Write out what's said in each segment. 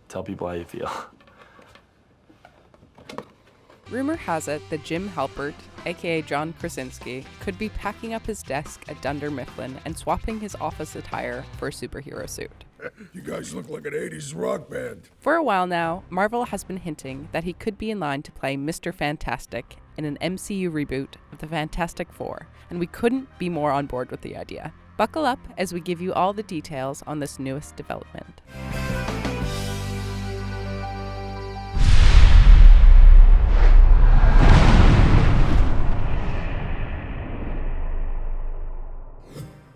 tell people how you feel. Rumor has it that Jim Halpert, aka John Krasinski, could be packing up his desk at Dunder Mifflin and swapping his office attire for a superhero suit. You guys look like an 80s rock band. For a while now, Marvel has been hinting that he could be in line to play Mr. Fantastic in an MCU reboot of the Fantastic Four, and we couldn't be more on board with the idea. Buckle up as we give you all the details on this newest development.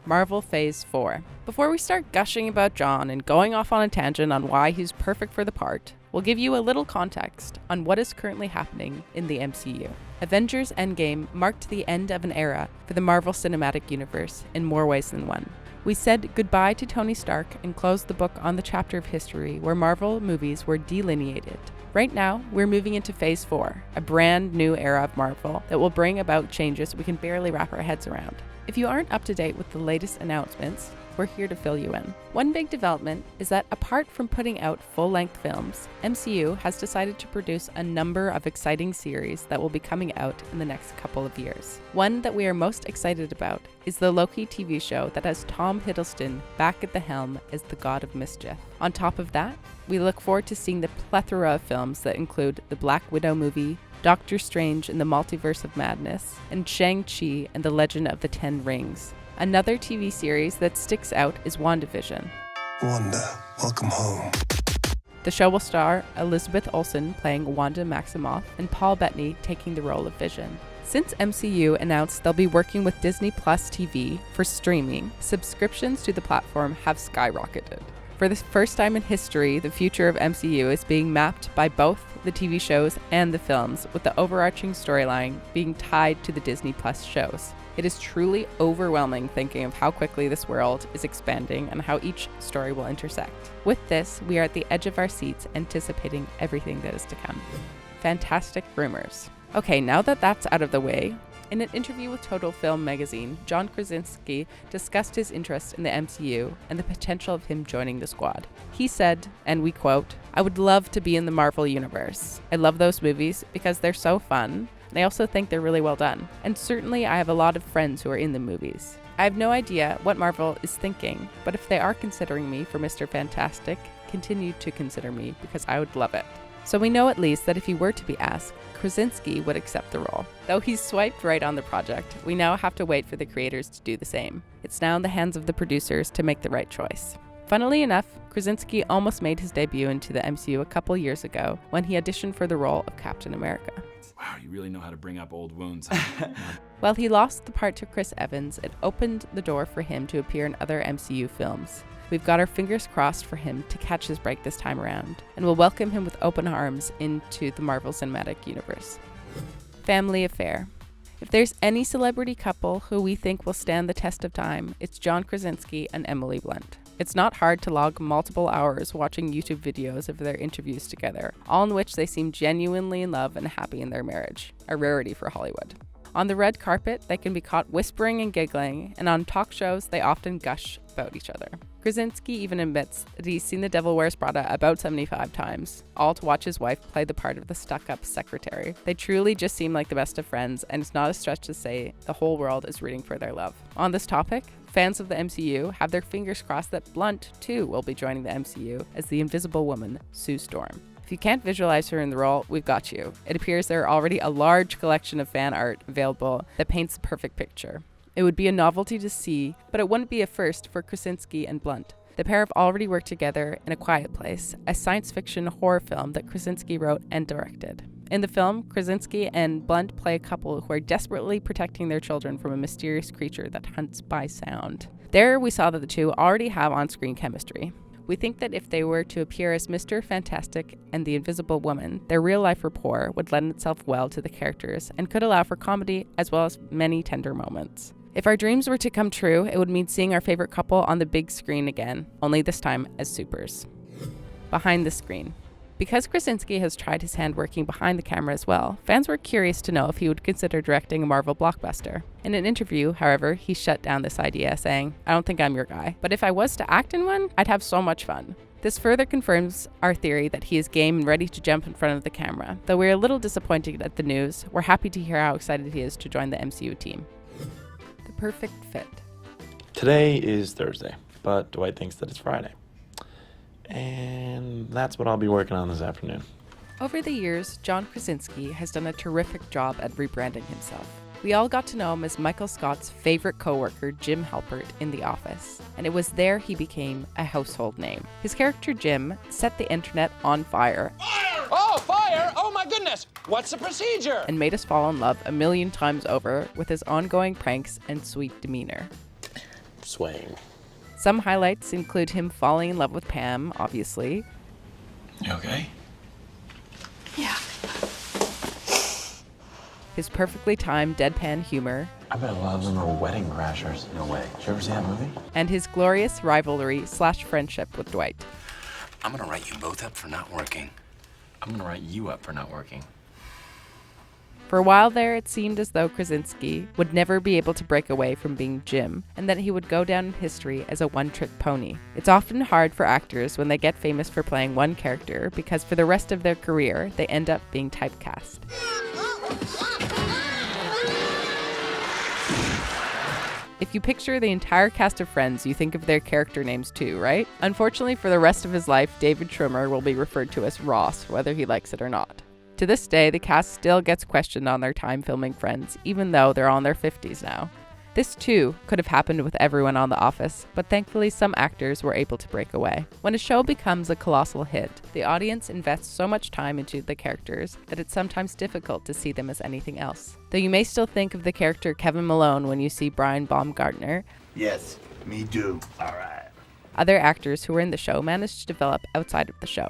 Marvel Phase 4. Before we start gushing about John and going off on a tangent on why he's perfect for the part, we'll give you a little context on what is currently happening in the MCU. Avengers Endgame marked the end of an era for the Marvel Cinematic Universe in more ways than one. We said goodbye to Tony Stark and closed the book on the chapter of history where Marvel movies were delineated. Right now, we're moving into Phase 4, a brand new era of Marvel that will bring about changes we can barely wrap our heads around. If you aren't up to date with the latest announcements, we're here to fill you in. One big development is that apart from putting out full-length films, MCU has decided to produce a number of exciting series that will be coming out in the next couple of years. One that we are most excited about is the Loki TV show that has Tom Hiddleston back at the helm as the God of Mischief. On top of that, we look forward to seeing the plethora of films that include the Black Widow movie, Doctor Strange in the Multiverse of Madness, and Shang-Chi and the Legend of the Ten Rings. Another TV series that sticks out is WandaVision. Wanda, welcome home. The show will star Elizabeth Olsen playing Wanda Maximoff and Paul Bettany taking the role of Vision. Since MCU announced they'll be working with Disney Plus TV for streaming, subscriptions to the platform have skyrocketed. For the first time in history, the future of MCU is being mapped by both the TV shows and the films, with the overarching storyline being tied to the Disney Plus shows. It is truly overwhelming thinking of how quickly this world is expanding and how each story will intersect. With this, we are at the edge of our seats anticipating everything that is to come. Fantastic rumors. Okay, now that that's out of the way, in an interview with Total Film magazine, John Krasinski discussed his interest in the MCU and the potential of him joining the squad. He said, and we quote, "I would love to be in the Marvel Universe. I love those movies because they're so fun, and I also think they're really well done. And certainly I have a lot of friends who are in the movies. I have no idea what Marvel is thinking, but if they are considering me for Mr. Fantastic, continue to consider me because I would love it." So we know at least that if he were to be asked, Krasinski would accept the role. Though he's swiped right on the project, we now have to wait for the creators to do the same. It's now in the hands of the producers to make the right choice. Funnily enough, Krasinski almost made his debut into the MCU a couple years ago when he auditioned for the role of Captain America. Wow, you really know how to bring up old wounds. Huh? While he lost the part to Chris Evans, it opened the door for him to appear in other MCU films. We've got our fingers crossed for him to catch his break this time around, and we'll welcome him with open arms into the Marvel Cinematic Universe. Family affair. If there's any celebrity couple who we think will stand the test of time, it's John Krasinski and Emily Blunt. It's not hard to log multiple hours watching YouTube videos of their interviews together, all in which they seem genuinely in love and happy in their marriage, a rarity for Hollywood. On the red carpet, they can be caught whispering and giggling, and on talk shows, they often gush about each other. Krasinski even admits that he's seen The Devil Wears Prada about 75 times, all to watch his wife play the part of the stuck-up secretary. They truly just seem like the best of friends, and it's not a stretch to say the whole world is rooting for their love. On this topic, fans of the MCU have their fingers crossed that Blunt, too, will be joining the MCU as the Invisible Woman, Sue Storm. If you can't visualize her in the role, we've got you. It appears there are already a large collection of fan art available that paints the perfect picture. It would be a novelty to see, but it wouldn't be a first for Krasinski and Blunt. The pair have already worked together in A Quiet Place, a science fiction horror film that Krasinski wrote and directed. In the film, Krasinski and Blunt play a couple who are desperately protecting their children from a mysterious creature that hunts by sound. There, we saw that the two already have on-screen chemistry. We think that if they were to appear as Mr. Fantastic and the Invisible Woman, their real-life rapport would lend itself well to the characters and could allow for comedy as well as many tender moments. If our dreams were to come true, it would mean seeing our favorite couple on the big screen again, only this time as supers. Behind the screen. Because Krasinski has tried his hand working behind the camera as well, fans were curious to know if he would consider directing a Marvel blockbuster. In an interview, however, he shut down this idea, saying, "I don't think I'm your guy, but if I was to act in one, I'd have so much fun." This further confirms our theory that he is game and ready to jump in front of the camera. Though we're a little disappointed at the news, we're happy to hear how excited he is to join the MCU team. The perfect fit. Today is Thursday, but Dwight thinks that it's Friday. And that's what I'll be working on this afternoon. Over the years, John Krasinski has done a terrific job at rebranding himself. We all got to know him as Michael Scott's favorite coworker, Jim Halpert, in The Office, and it was there he became a household name. His character Jim set the internet on fire. Fire! Oh, fire! Oh my goodness! What's the procedure? And made us fall in love a million times over with his ongoing pranks and sweet demeanor. Swaying. Some highlights include him falling in love with Pam, obviously. You okay? Yeah. His perfectly timed deadpan humor, I bet a lot of them are wedding crashers. No way. Did you ever see that movie? and his glorious rivalry/friendship with Dwight. I'm gonna write you both up for not working. I'm gonna write you up for not working. For a while there, it seemed as though Krasinski would never be able to break away from being Jim, and that he would go down in history as a one-trick pony. It's often hard for actors when they get famous for playing one character, because for the rest of their career, they end up being typecast. If you picture the entire cast of Friends, you think of their character names too, right? Unfortunately, for the rest of his life, David Schwimmer will be referred to as Ross, whether he likes it or not. To this day, the cast still gets questioned on their time filming Friends, even though they're all in their 50s now. This too could have happened with everyone on The Office, but thankfully some actors were able to break away. When a show becomes a colossal hit, the audience invests so much time into the characters that it's sometimes difficult to see them as anything else. Though you may still think of the character Kevin Malone when you see Brian Baumgartner, Yes, me do. All right. other actors who were in the show managed to develop outside of the show.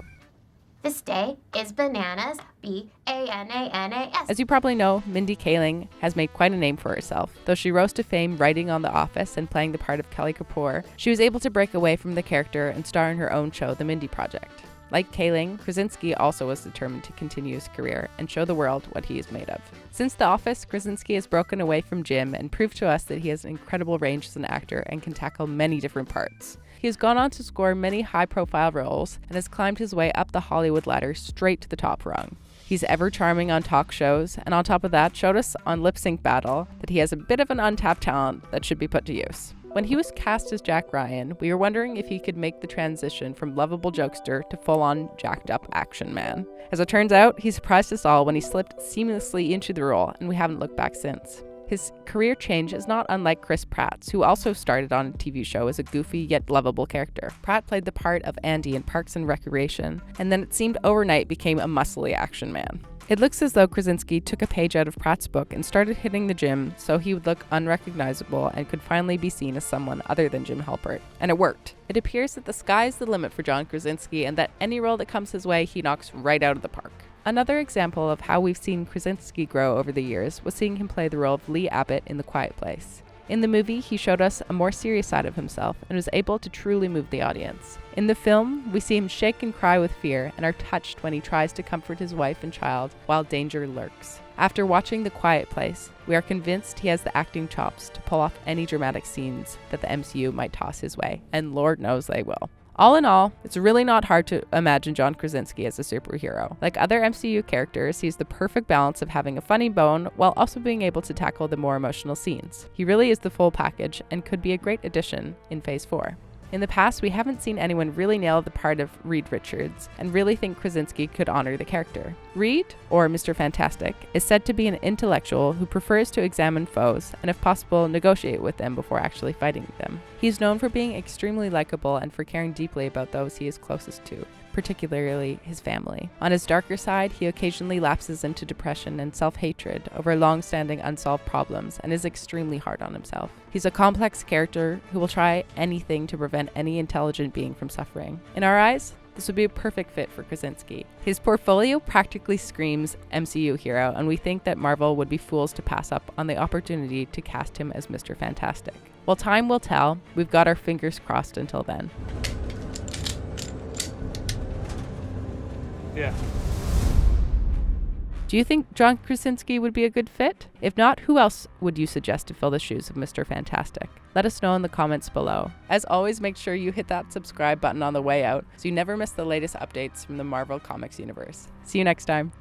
This day is bananas, B-A-N-A-N-A-S. As you probably know, Mindy Kaling has made quite a name for herself. Though she rose to fame writing on The Office and playing the part of Kelly Kapoor, she was able to break away from the character and star in her own show, The Mindy Project. Like Kaling, Krasinski also was determined to continue his career and show the world what he is made of. Since The Office, Krasinski has broken away from Jim and proved to us that he has an incredible range as an actor and can tackle many different parts. He has gone on to score many high-profile roles and has climbed his way up the Hollywood ladder straight to the top rung. He's ever charming on talk shows, and on top of that, showed us on Lip Sync Battle that he has a bit of an untapped talent that should be put to use. When he was cast as Jack Ryan, we were wondering if he could make the transition from lovable jokester to full-on jacked-up action man. As it turns out, he surprised us all when he slipped seamlessly into the role, and we haven't looked back since. His career change is not unlike Chris Pratt's, who also started on a TV show as a goofy yet lovable character. Pratt played the part of Andy in Parks and Recreation, and then it seemed overnight became a muscly action man. It looks as though Krasinski took a page out of Pratt's book and started hitting the gym so he would look unrecognizable and could finally be seen as someone other than Jim Halpert. And it worked. It appears that the sky's the limit for John Krasinski and that any role that comes his way, he knocks right out of the park. Another example of how we've seen Krasinski grow over the years was seeing him play the role of Lee Abbott in The Quiet Place. In the movie, he showed us a more serious side of himself and was able to truly move the audience. In the film, we see him shake and cry with fear and are touched when he tries to comfort his wife and child while danger lurks. After watching The Quiet Place, we are convinced he has the acting chops to pull off any dramatic scenes that the MCU might toss his way, and Lord knows they will. All in all, it's really not hard to imagine John Krasinski as a superhero. Like other MCU characters, he's the perfect balance of having a funny bone while also being able to tackle the more emotional scenes. He really is the full package and could be a great addition in Phase 4. In the past, we haven't seen anyone really nail the part of Reed Richards and really think Krasinski could honor the character. Reed, or Mr. Fantastic, is said to be an intellectual who prefers to examine foes and if possible negotiate with them before actually fighting them. He's known for being extremely likable and for caring deeply about those he is closest to, particularly his family. On his darker side, he occasionally lapses into depression and self-hatred over long-standing unsolved problems and is extremely hard on himself. He's a complex character who will try anything to prevent any intelligent being from suffering. In our eyes, this would be a perfect fit for Krasinski. His portfolio practically screams MCU hero, and we think that Marvel would be fools to pass up on the opportunity to cast him as Mr. Fantastic. Well, time will tell. We've got our fingers crossed until then. Yeah. Do you think John Krasinski would be a good fit? If not, who else would you suggest to fill the shoes of Mr. Fantastic? Let us know in the comments below. As always, make sure you hit that subscribe button on the way out so you never miss the latest updates from the Marvel Comics universe. See you next time.